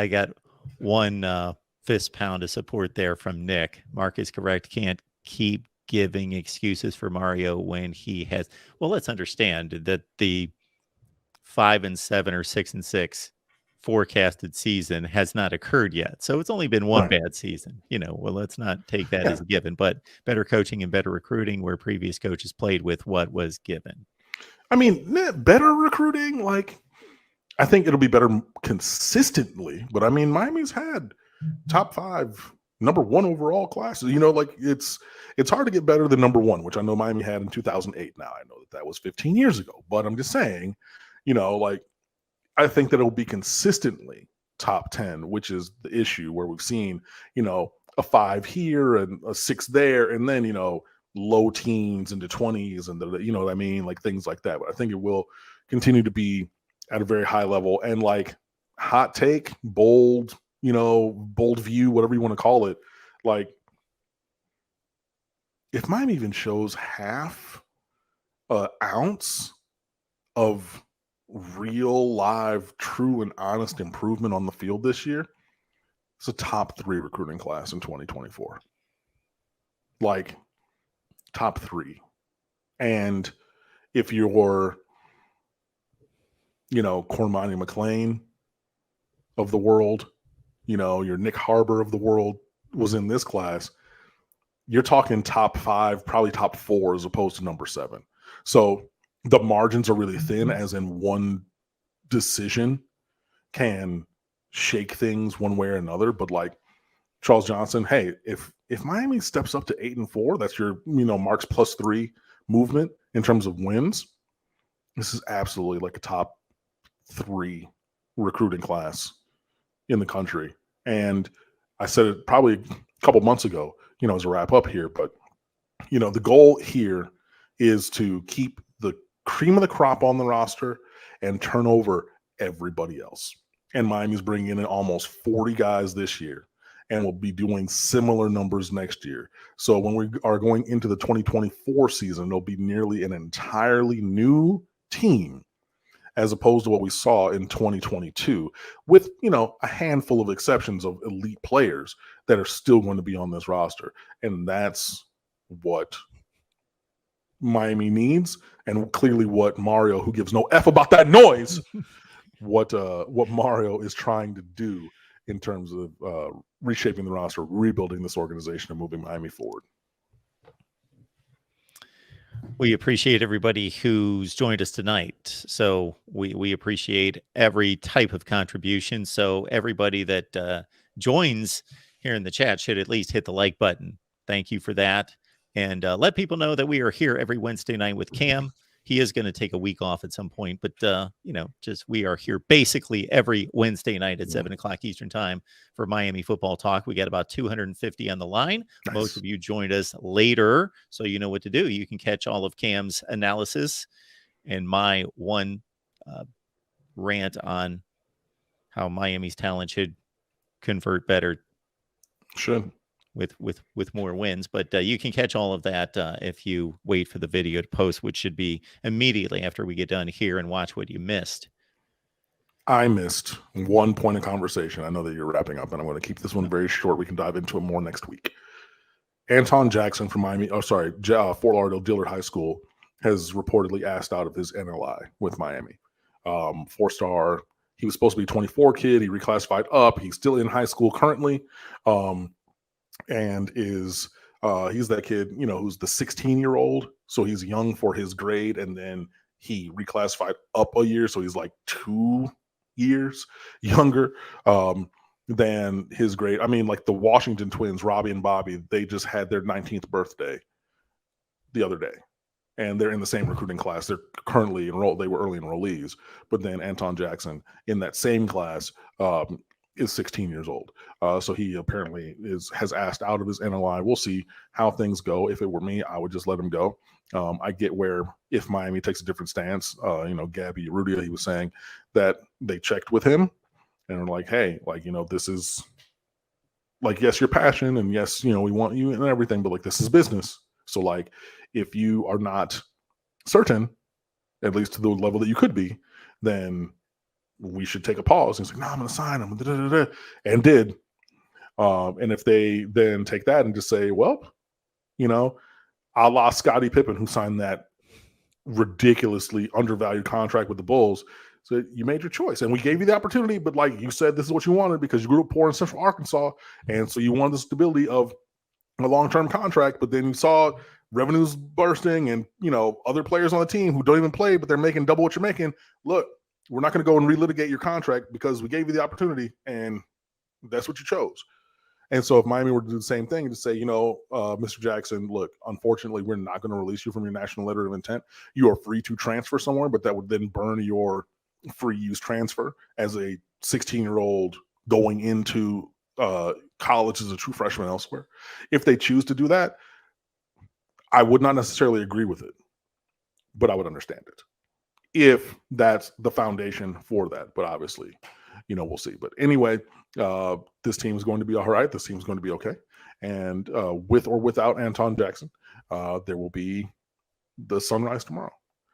I got one fist pound of support there from Nick. Mark is correct. Can't keep giving excuses for Mario when he has. Well, let's understand that the 5-7 or 6-6 forecasted season has not occurred yet. So it's only been one Right. bad season. Well, let's not take that Yeah. as a given, but better coaching and better recruiting where previous coaches played with what was given. I mean, better recruiting, like, I think it'll be better consistently, but I mean, Miami's had top 5, number 1 overall classes. Like it's hard to get better than number 1, which I know Miami had in 2008. Now I know that was 15 years ago, but I'm just saying, like, I think that it'll be consistently top 10, which is the issue where we've seen, a 5 here and a 6 there, and then, low teens into 20s and what I mean? Like things like that. But I think it will continue to be at a very high level, and like hot take, bold, bold view, whatever you want to call it. Like if Miami even shows half an ounce of real, live, true, and honest improvement on the field this year, it's a top 3 recruiting class in 2024. Like top 3. And if you're, Cormani McLean of the world, your Nick Harbor of the world was in this class, you're talking top 5, probably top 4 as opposed to number 7. So the margins are really thin, as in one decision can shake things one way or another. But like Charles Johnson, hey, if Miami steps up to 8-4, that's your, Mark's +3 movement in terms of wins. This is absolutely like a top 3 recruiting class in the country. And I said it probably a couple months ago, as a wrap up here, but the goal here is to keep the cream of the crop on the roster and turn over everybody else. And Miami's bringing in almost 40 guys this year, and will be doing similar numbers next year. So when we are going into the 2024 season, it'll be nearly an entirely new team, as opposed to what we saw in 2022, with, a handful of exceptions of elite players that are still going to be on this roster. And that's what Miami needs, and clearly what Mario, who gives no F about that noise, what Mario is trying to do in terms of reshaping the roster, rebuilding this organization, and moving Miami forward. We appreciate everybody who's joined us tonight. So we appreciate every type of contribution. So everybody that joins here in the chat should at least hit the like button. Thank you for that. And let people know that we are here every Wednesday night with Cam. He is going to take a week off at some point, but just we are here basically every Wednesday night at 7:00 Eastern time for Miami football talk. We got about 250 on the line. Nice. Most of you joined us later, so you know what to do. You can catch all of Cam's analysis and my one rant on how Miami's talent should convert better. Should. With more wins, but you can catch all of that if you wait for the video to post, which should be immediately after we get done here, and watch what you missed. I missed one point of conversation. I know that you're wrapping up, and I'm going to keep this one very short. We can dive into it more next week. Anton Jackson from Fort Lauderdale Dillard High School has reportedly asked out of his NLI with Miami. 4-star. He was supposed to be a 24 kid. He reclassified up. He's still in high school currently. And is he's that kid, who's the 16-year-old. So he's young for his grade, and then he reclassified up a year, so he's like 2 years younger than his grade. I mean, like the Washington twins, Robbie and Bobby, they just had their 19th birthday the other day, and they're in the same recruiting class. They're currently enrolled. They were early enrollees, but then Anton Jackson in that same class is 16 years old. So he apparently has asked out of his NLI. We'll see how things go. If it were me, I would just let him go. I get where if Miami takes a different stance, Gabby Urrutia, he was saying that they checked with him and are like, hey, this is like, yes, your passion, and yes, we want you and everything, but like, this is business. So like, if you are not certain, at least to the level that you could be, then we should take a pause. And he's like, no, I'm going to sign him, and did. And if they then take that and just say, well, a la Scottie Pippen, who signed that ridiculously undervalued contract with the Bulls. So you made your choice, and we gave you the opportunity, but like you said, this is what you wanted because you grew up poor in Central Arkansas, and so you wanted the stability of a long-term contract. But then you saw revenues bursting, and other players on the team who don't even play, but they're making double what you're making. Look, we're not going to go and relitigate your contract because we gave you the opportunity, and that's what you chose. And so if Miami were to do the same thing and to say, Mr. Jackson, look, unfortunately, we're not going to release you from your national letter of intent. You are free to transfer somewhere, but that would then burn your free use transfer as a 16-year-old going into college as a true freshman elsewhere. If they choose to do that, I would not necessarily agree with it, but I would understand it if that's the foundation for that. But obviously, we'll see. But anyway, this team is going to be all right. This team is going to be okay. And with or without Anton Jackson, there will be the sunrise tomorrow.